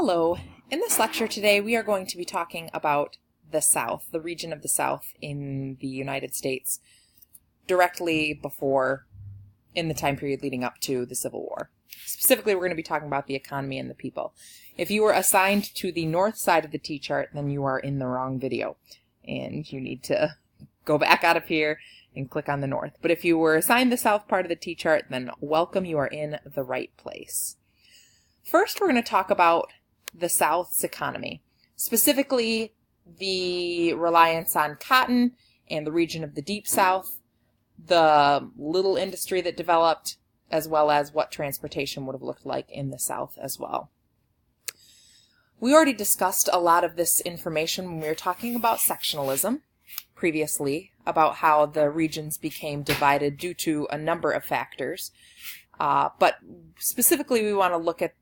Hello. In this lecture today, we are going to be talking about the South, the region of the South in the United States, directly before, in the time period leading up to the Civil War. Specifically, we're going to be talking about the economy and the people. If you were assigned to the north side of the T-chart, then you are in the wrong video, and you need to go back out of here and click on the north. But if you were assigned the south part of the T-chart, then welcome, you are in the right place. First, we're going to talk about the South's economy, specifically the reliance on cotton and the region of the Deep South, the little industry that developed, as well as what transportation would have looked like in the South as well. We already discussed a lot of this information when we were talking about sectionalism previously, about how the regions became divided due to a number of factors. But specifically, we want to look at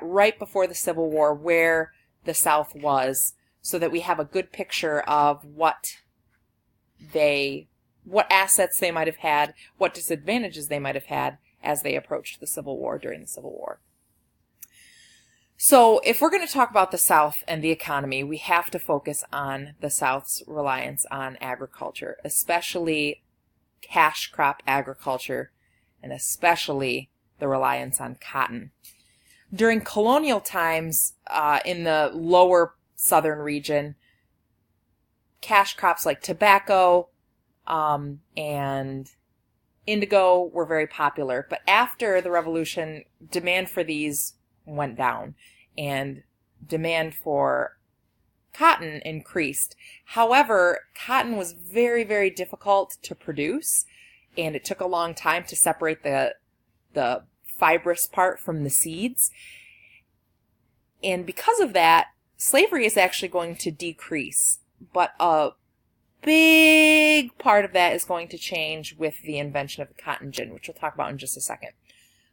right before the Civil War where the South was, so that we have a good picture of what assets they might have had, what disadvantages they might have had as they approached the Civil War during the Civil War. So if we're going to talk about the South and the economy, we have to focus on the South's reliance on agriculture, especially cash crop agriculture, and especially the reliance on cotton. During colonial times, in the lower southern region, cash crops like tobacco and indigo were very popular. But after the Revolution, demand for these went down and demand for cotton increased. However, cotton was very, very difficult to produce, and it took a long time to separate the fibrous part from the seeds. And because of that, slavery is actually going to decrease. But a big part of that is going to change with the invention of the cotton gin, which we'll talk about in just a second.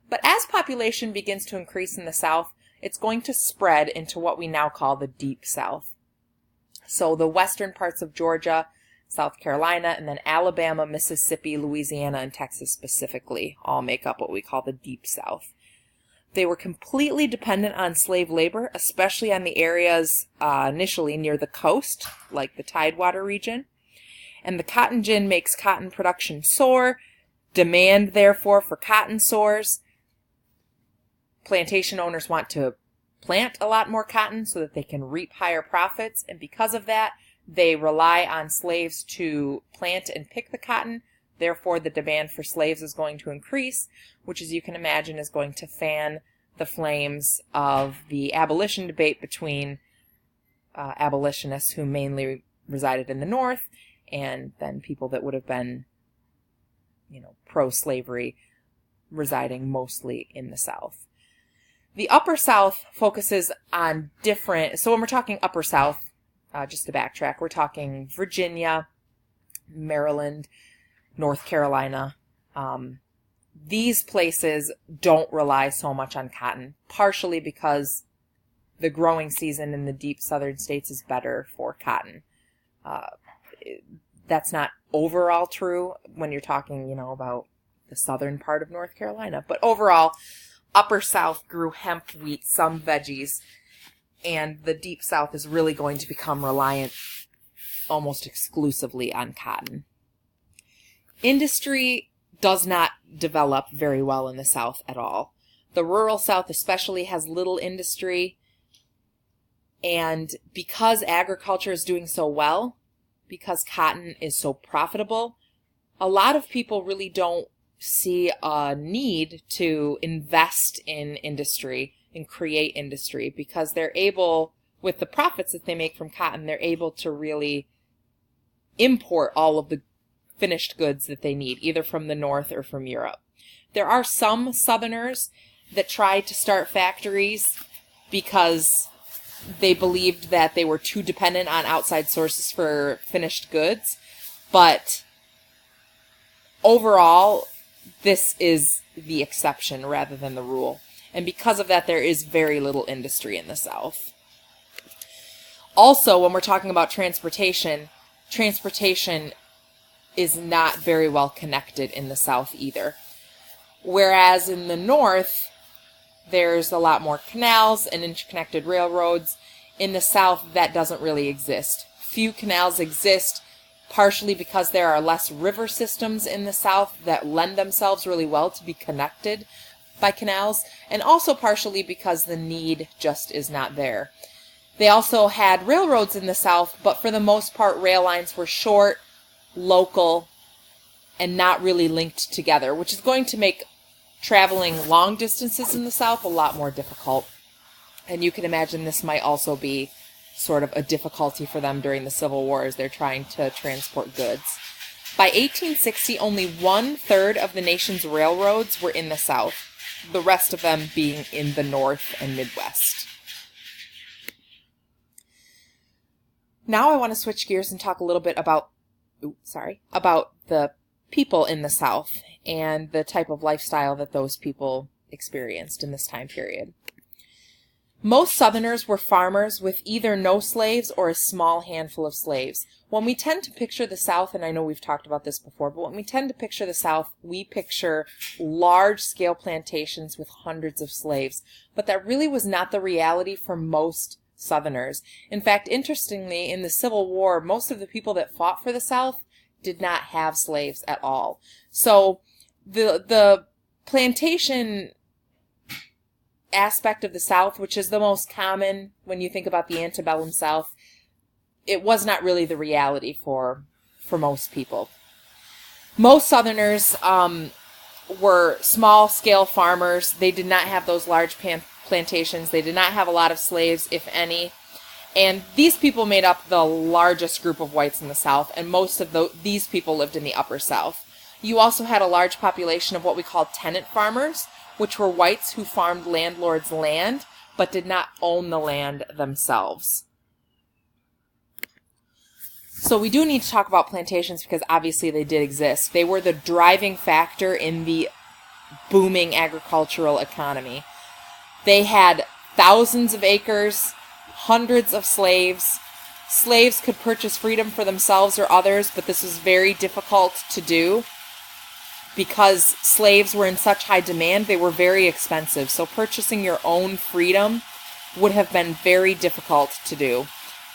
But as population begins to increase in the South, it's going to spread into what we now call the Deep South. So the western parts of Georgia, South Carolina, and then Alabama, Mississippi, Louisiana, and Texas specifically all make up what we call the Deep South. They were completely dependent on slave labor, especially on the areas initially near the coast, like the Tidewater region. And the cotton gin makes cotton production soar. Demand, therefore, for cotton soars. Plantation owners want to plant a lot more cotton so that they can reap higher profits. And because of that, they rely on slaves to plant and pick the cotton. Therefore, the demand for slaves is going to increase, which, as you can imagine, is going to fan the flames of the abolition debate between abolitionists who mainly resided in the North and then people that would have been, pro-slavery residing mostly in the South. The Upper South focuses on so when we're talking Upper South, just to backtrack, we're talking Virginia, Maryland, North Carolina. These places don't rely so much on cotton, partially because the growing season in the deep southern states is better for cotton. That's not overall true when you're talking, about the southern part of North Carolina. But overall, Upper South grew hemp, wheat, some veggies, and the Deep South is really going to become reliant almost exclusively on cotton. Industry does not develop very well in the South at all. The rural South especially has little industry, and because agriculture is doing so well, because cotton is so profitable, a lot of people really don't see a need to invest in industry and create industry, because they're able, with the profits that they make from cotton, they're able to really import all of the finished goods that they need, either from the North or from Europe. There are some Southerners that tried to start factories because they believed that they were too dependent on outside sources for finished goods, but overall, this is the exception rather than the rule. And because of that, there is very little industry in the South. Also, when we're talking about transportation is not very well connected in the South either. Whereas in the North, there's a lot more canals and interconnected railroads. In the South, that doesn't really exist. Few canals exist, partially because there are less river systems in the South that lend themselves really well to be connected by canals, and also partially because the need just is not there. They also had railroads in the South, but for the most part, rail lines were short, local, and not really linked together, which is going to make traveling long distances in the South a lot more difficult. And you can imagine this might also be sort of a difficulty for them during the Civil War as they're trying to transport goods. By 1860, only 1/3 of the nation's railroads were in the South, the rest of them being in the North and Midwest. Now I want to switch gears and talk a little bit about the people in the South and the type of lifestyle that those people experienced in this time period. Most Southerners were farmers with either no slaves or a small handful of slaves. When we tend to picture the South, and I know we've talked about this before, but when we tend to picture the South, we picture large-scale plantations with hundreds of slaves. But that really was not the reality for most Southerners. In fact, interestingly, in the Civil War, most of the people that fought for the South did not have slaves at all. So the plantation aspect of the South, which is the most common when you think about the antebellum South, it was not really the reality for most people. Most Southerners were small-scale farmers. They did not have those large plantations. They did not have a lot of slaves, if any. And these people made up the largest group of whites in the South, and most of these people lived in the Upper South. You also had a large population of what we call tenant farmers, which were whites who farmed landlords' land, but did not own the land themselves. So we do need to talk about plantations because obviously they did exist. They were the driving factor in the booming agricultural economy. They had thousands of acres, hundreds of slaves. Slaves could purchase freedom for themselves or others, but this was very difficult to do. Because slaves were in such high demand, they were very expensive. So purchasing your own freedom would have been very difficult to do.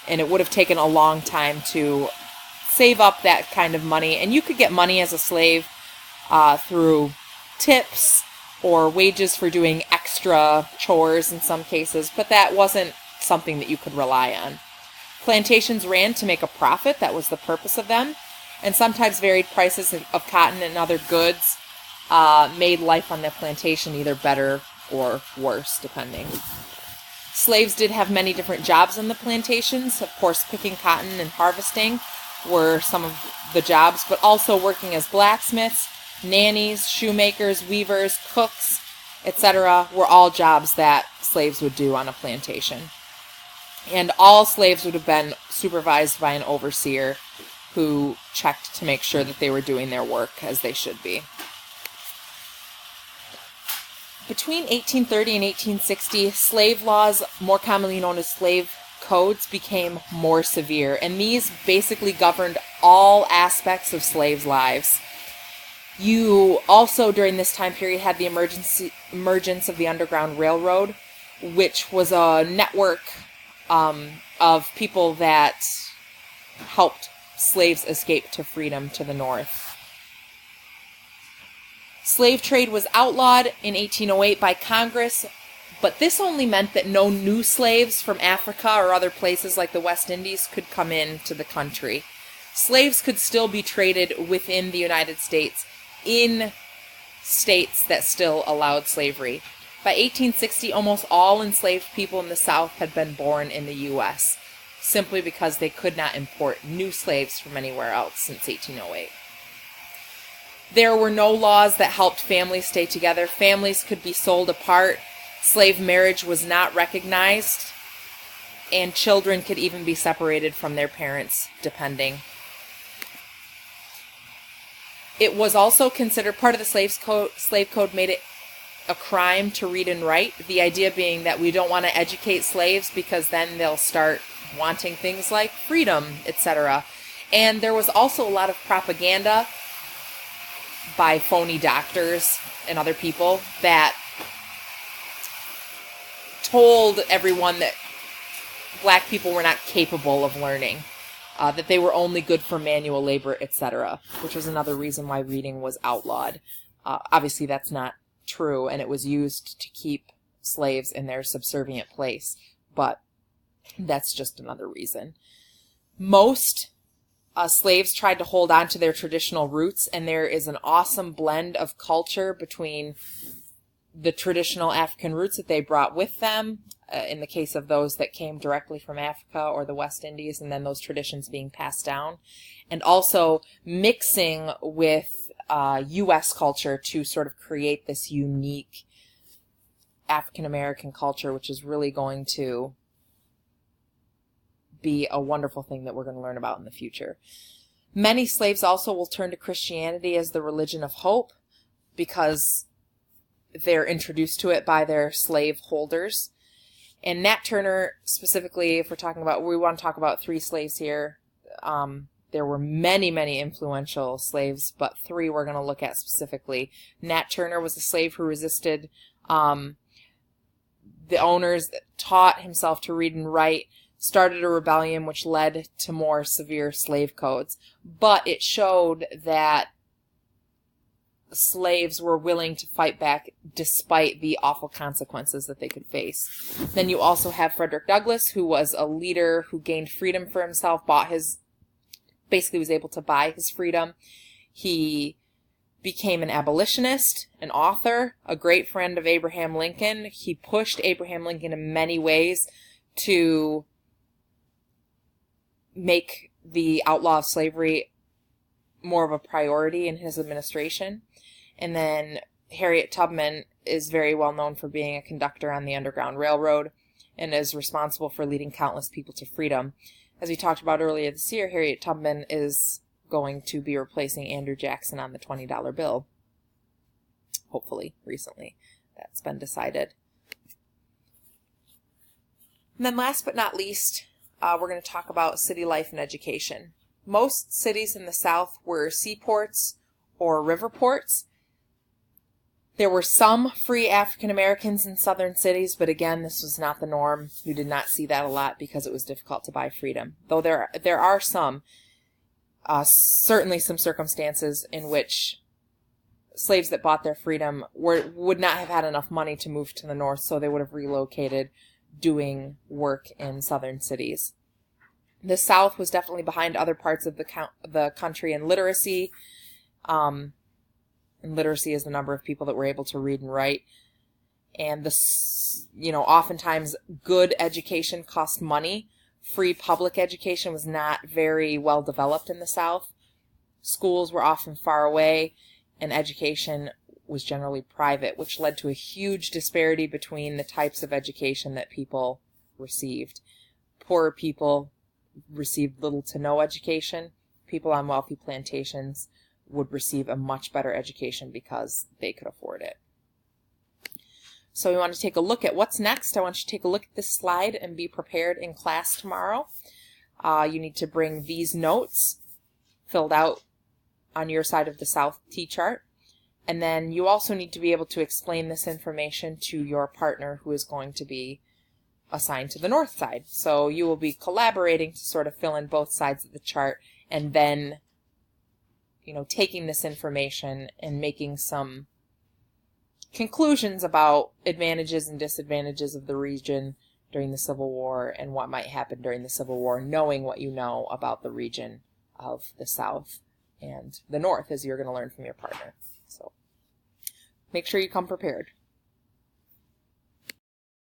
And it would have taken a long time to save up that kind of money. And you could get money as a slave through tips or wages for doing extra chores in some cases, but that wasn't something that you could rely on. Plantations ran to make a profit. That was the purpose of them. And sometimes varied prices of cotton and other goods made life on the plantation either better or worse, depending. Slaves did have many different jobs on the plantations. Of course, picking cotton and harvesting were some of the jobs, but also working as blacksmiths, nannies, shoemakers, weavers, cooks, etc. were all jobs that slaves would do on a plantation. And all slaves would have been supervised by an overseer who checked to make sure that they were doing their work as they should be. Between 1830 and 1860, slave laws, more commonly known as slave codes, became more severe, and these basically governed all aspects of slaves' lives. You also, during this time period, had the emergence of the Underground Railroad, which was a network of people that helped slaves escape to freedom to the north. Slave trade was outlawed in 1808 by Congress, but this only meant that no new slaves from Africa or other places like the West Indies could come into the country. Slaves could still be traded within the United States in states that still allowed slavery. By 1860, almost all enslaved people in the South had been born in the U.S., simply because they could not import new slaves from anywhere else since 1808. There were no laws that helped families stay together. Families could be sold apart. Slave marriage was not recognized, and children could even be separated from their parents, depending. It was also considered part of the slave code made it a crime to read and write. The idea being that we don't want to educate slaves because then they'll start wanting things like freedom, etc. And there was also a lot of propaganda by phony doctors and other people that told everyone that black people were not capable of learning, that they were only good for manual labor, etc., which was another reason why reading was outlawed. Obviously, that's not true, and it was used to keep slaves in their subservient place, but that's just another reason. Most slaves tried to hold on to their traditional roots, and there is an awesome blend of culture between the traditional African roots that they brought with them, in the case of those that came directly from Africa or the West Indies, and then those traditions being passed down, and also mixing with U.S. culture to sort of create this unique African American culture, which is really going to be a wonderful thing that we're going to learn about in the future. Many slaves also will turn to Christianity as the religion of hope because they're introduced to it by their slave holders. And Nat Turner, specifically, if we're talking about, we want to talk about 3 slaves here. There were many, many influential slaves, but 3 we're going to look at specifically. Nat Turner was a slave who resisted the owners, taught himself to read and write, started a rebellion which led to more severe slave codes. But it showed that slaves were willing to fight back despite the awful consequences that they could face. Then you also have Frederick Douglass, who was a leader who gained freedom for himself, basically was able to buy his freedom. He became an abolitionist, an author, a great friend of Abraham Lincoln. He pushed Abraham Lincoln in many ways to make the outlaw of slavery more of a priority in his administration. And then Harriet Tubman is very well known for being a conductor on the Underground Railroad and is responsible for leading countless people to freedom. As we talked about earlier this year, Harriet Tubman is going to be replacing Andrew Jackson on the $20 bill. Hopefully, recently. That's been decided. And then last but not least, we're going to talk about city life and education. Most cities in the South were seaports or river ports. There were some free African Americans in southern cities, but again, this was not the norm. You did not see that a lot because it was difficult to buy freedom. Though there are some, certainly some circumstances in which slaves that bought their freedom would not have had enough money to move to the north, so they would have relocated doing work in southern cities. The South was definitely behind other parts of the country in literacy. And literacy is the number of people that were able to read and write. And oftentimes good education cost money. Free public education was not very well developed in the South. Schools were often far away, and education was generally private, which led to a huge disparity between the types of education that people received. Poorer people received little to no education. People on wealthy plantations would receive a much better education because they could afford it. So we want to take a look at what's next. I want you to take a look at this slide and be prepared in class tomorrow. You need to bring these notes filled out on your side of the South T-chart. And then you also need to be able to explain this information to your partner who is going to be assigned to the north side. So you will be collaborating to sort of fill in both sides of the chart, and then taking this information and making some conclusions about advantages and disadvantages of the region during the Civil War and what might happen during the Civil War, knowing what you know about the region of the South and the North, as you're going to learn from your partner. So make sure you come prepared.